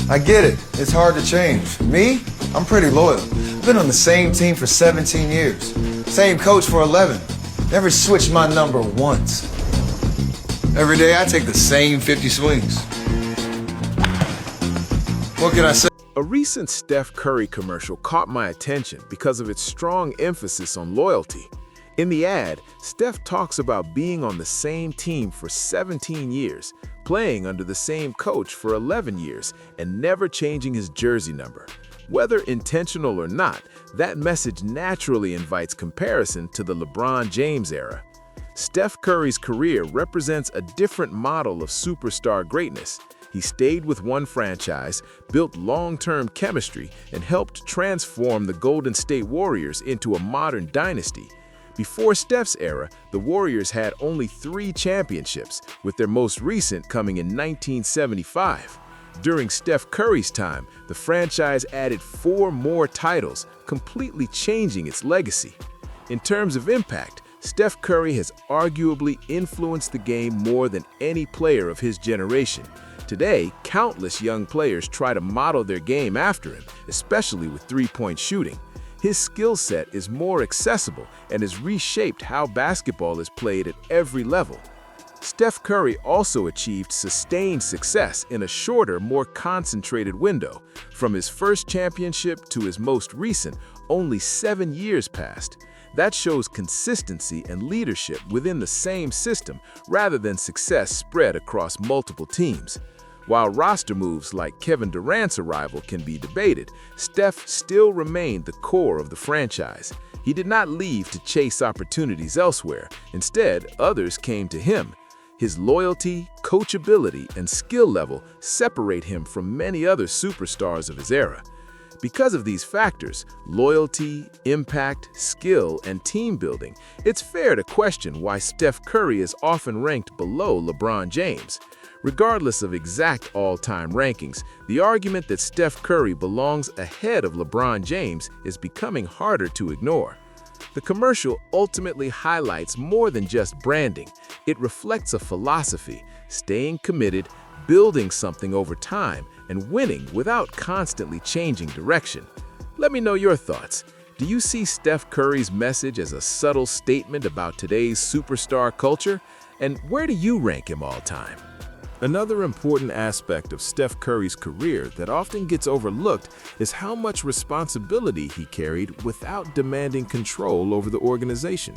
I get it. It's hard to change. Me? I'm pretty loyal. I've been on the same team for 17 years. Same coach for 11. Never switched my number once. Every day I take the same 50 swings. What can I say? A recent Steph Curry commercial caught my attention because of its strong emphasis on loyalty. In the ad, Steph talks about being on the same team for 17 years, playing under the same coach for 11 years, and never changing his jersey number. Whether intentional or not, that message naturally invites comparison to the LeBron James era. Steph Curry's career represents a different model of superstar greatness. He stayed with one franchise, built long-term chemistry, and helped transform the Golden State Warriors into a modern dynasty. Before Steph's era, the Warriors had only 3 championships, with their most recent coming in 1975. During Steph Curry's time, the franchise added 4 more titles, completely changing its legacy. In terms of impact, Steph Curry has arguably influenced the game more than any player of his generation. Today, countless young players try to model their game after him, especially with three-point shooting. His skill set is more accessible and has reshaped how basketball is played at every level. Steph Curry also achieved sustained success in a shorter, more concentrated window. From his first championship to his most recent, only 7 years passed. That shows consistency and leadership within the same system rather than success spread across multiple teams. While roster moves like Kevin Durant's arrival can be debated, Steph still remained the core of the franchise. He did not leave to chase opportunities elsewhere. Instead, others came to him. His loyalty, coachability, and skill level separate him from many other superstars of his era. Because of these factors, loyalty, impact, skill, and team building, it's fair to question why Steph Curry is often ranked below LeBron James. Regardless of exact all-time rankings, the argument that Steph Curry belongs ahead of LeBron James is becoming harder to ignore. The commercial ultimately highlights more than just branding. It reflects a philosophy, staying committed, building something over time, and winning without constantly changing direction. Let me know your thoughts. Do you see Steph Curry's message as a subtle statement about today's superstar culture? And where do you rank him all time? Another important aspect of Steph Curry's career that often gets overlooked is how much responsibility he carried without demanding control over the organization.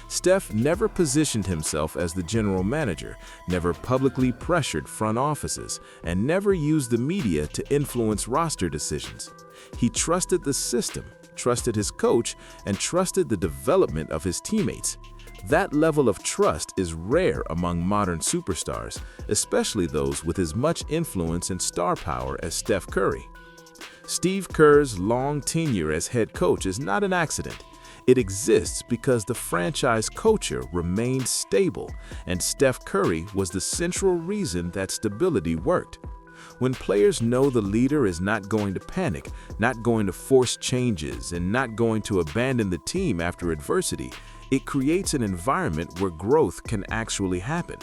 Steph never positioned himself as the general manager, never publicly pressured front offices, and never used the media to influence roster decisions. He trusted the system, trusted his coach, and trusted the development of his teammates. That level of trust is rare among modern superstars, especially those with as much influence and star power as Steph Curry. Steve Kerr's long tenure as head coach is not an accident. It exists because the franchise culture remained stable, and Steph Curry was the central reason that stability worked. When players know the leader is not going to panic, not going to force changes, and not going to abandon the team after adversity, it creates an environment where growth can actually happen.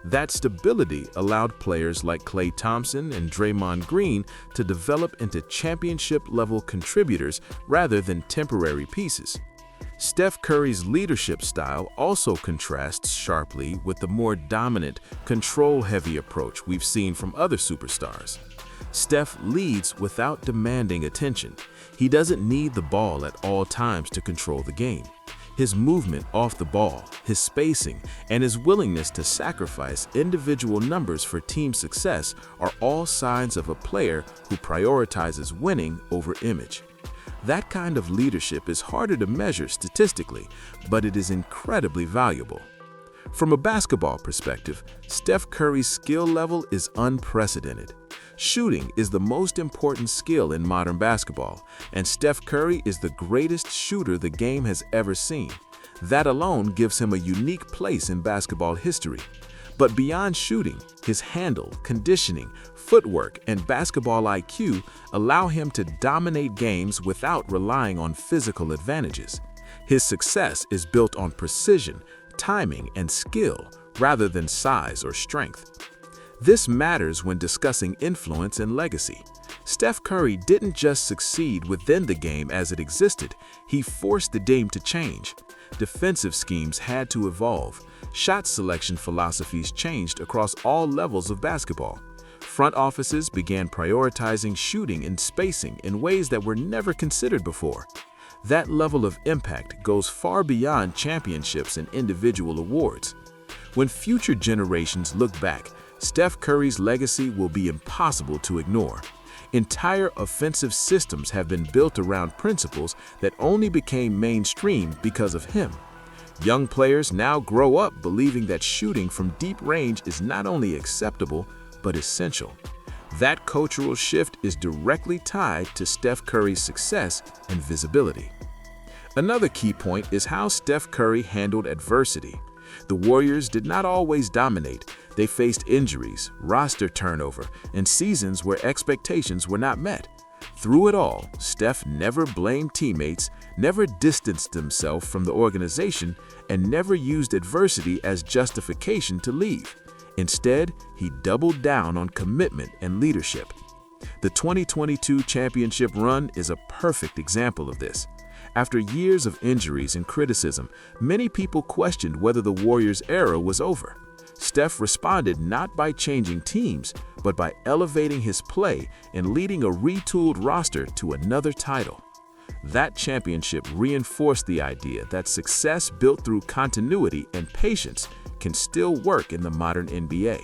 That stability allowed players like Klay Thompson and Draymond Green to develop into championship-level contributors rather than temporary pieces. Steph Curry's leadership style also contrasts sharply with the more dominant, control-heavy approach we've seen from other superstars. Steph leads without demanding attention. He doesn't need the ball at all times to control the game. His movement off the ball, his spacing, and his willingness to sacrifice individual numbers for team success are all signs of a player who prioritizes winning over image. That kind of leadership is harder to measure statistically, but it is incredibly valuable. From a basketball perspective, Steph Curry's skill level is unprecedented. Shooting is the most important skill in modern basketball, and Steph Curry is the greatest shooter the game has ever seen. That alone gives him a unique place in basketball history. But beyond shooting, his handle, conditioning, footwork, and basketball IQ allow him to dominate games without relying on physical advantages. His success is built on precision, timing, and skill rather than size or strength. This matters when discussing influence and legacy. Steph Curry didn't just succeed within the game as it existed, he forced the game to change. Defensive schemes had to evolve. Shot selection philosophies changed across all levels of basketball. Front offices began prioritizing shooting and spacing in ways that were never considered before. That level of impact goes far beyond championships and individual awards. When future generations look back, Steph Curry's legacy will be impossible to ignore. Entire offensive systems have been built around principles that only became mainstream because of him. Young players now grow up believing that shooting from deep range is not only acceptable, but essential. That cultural shift is directly tied to Steph Curry's success and visibility. Another key point is how Steph Curry handled adversity. The Warriors did not always dominate. They faced injuries, roster turnover, and seasons where expectations were not met. Through it all, Steph never blamed teammates, never distanced himself from the organization, and never used adversity as justification to leave. Instead, he doubled down on commitment and leadership. The 2022 championship run is a perfect example of this. After years of injuries and criticism, many people questioned whether the Warriors' era was over. Steph responded not by changing teams, but by elevating his play and leading a retooled roster to another title. That championship reinforced the idea that success built through continuity and patience can still work in the modern NBA.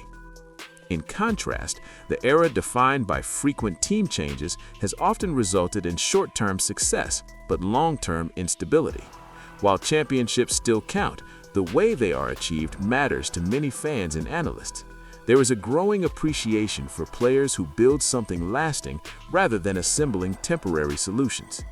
In contrast, the era defined by frequent team changes has often resulted in short-term success, but long-term instability. While championships still count, the way they are achieved matters to many fans and analysts. There is a growing appreciation for players who build something lasting rather than assembling temporary solutions.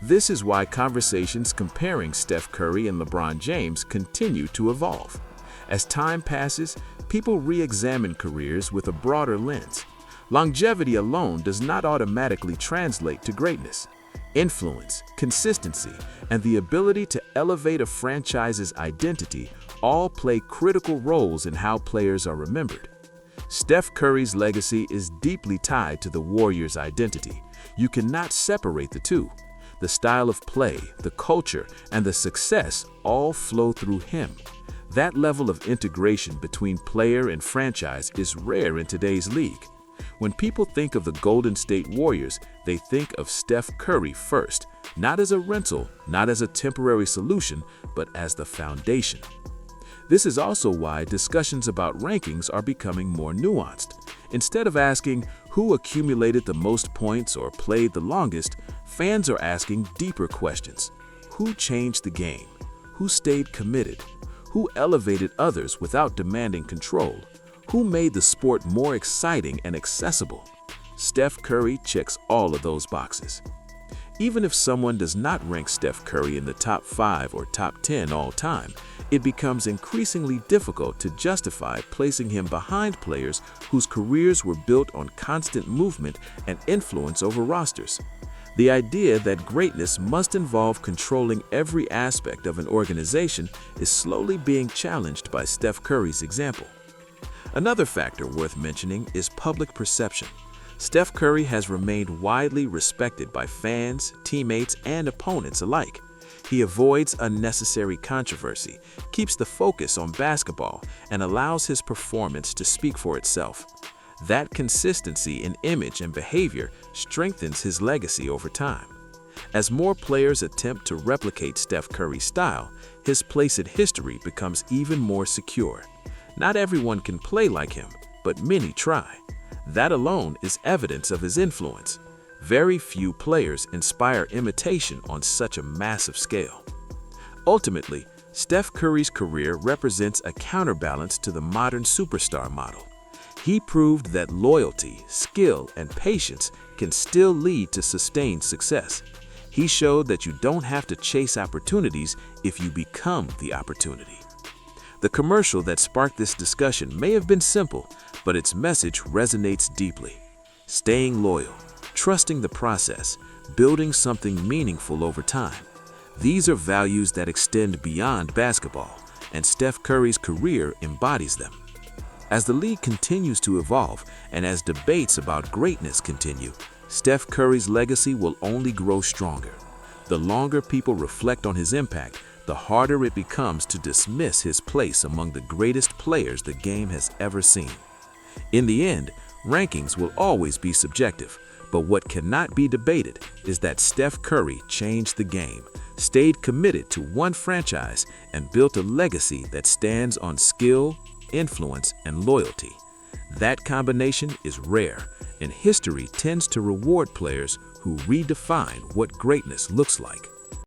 This is why conversations comparing Steph Curry and LeBron James continue to evolve. As time passes, people re-examine careers with a broader lens. Longevity alone does not automatically translate to greatness. Influence, consistency, and the ability to elevate a franchise's identity all play critical roles in how players are remembered. Steph Curry's legacy is deeply tied to the Warriors' identity. You cannot separate the two. The style of play, the culture, and the success all flow through him. That level of integration between player and franchise is rare in today's league. When people think of the Golden State Warriors, they think of Steph Curry first, not as a rental, not as a temporary solution, but as the foundation. This is also why discussions about rankings are becoming more nuanced. Instead of asking who accumulated the most points or played the longest, fans are asking deeper questions. Who changed the game? Who stayed committed? Who elevated others without demanding control? Who made the sport more exciting and accessible? Steph Curry checks all of those boxes. Even if someone does not rank Steph Curry in the top 5 or top 10 all time, it becomes increasingly difficult to justify placing him behind players whose careers were built on constant movement and influence over rosters. The idea that greatness must involve controlling every aspect of an organization is slowly being challenged by Steph Curry's example. Another factor worth mentioning is public perception. Steph Curry has remained widely respected by fans, teammates, and opponents alike. He avoids unnecessary controversy, keeps the focus on basketball, and allows his performance to speak for itself. That consistency in image and behavior strengthens his legacy over time. As more players attempt to replicate Steph Curry's style, his place in history becomes even more secure. Not everyone can play like him, but many try. That alone is evidence of his influence. Very few players inspire imitation on such a massive scale. Ultimately, Steph Curry's career represents a counterbalance to the modern superstar model. He proved that loyalty, skill, and patience can still lead to sustained success. He showed that you don't have to chase opportunities if you become the opportunity. The commercial that sparked this discussion may have been simple, but its message resonates deeply. Staying loyal, trusting the process, building something meaningful over time. These are values that extend beyond basketball, and Steph Curry's career embodies them. As the league continues to evolve and as debates about greatness continue, Steph Curry's legacy will only grow stronger. The longer people reflect on his impact, the harder it becomes to dismiss his place among the greatest players the game has ever seen. In the end, rankings will always be subjective, but what cannot be debated is that Steph Curry changed the game, stayed committed to one franchise, and built a legacy that stands on skill, influence, and loyalty. That combination is rare, and history tends to reward players who redefine what greatness looks like.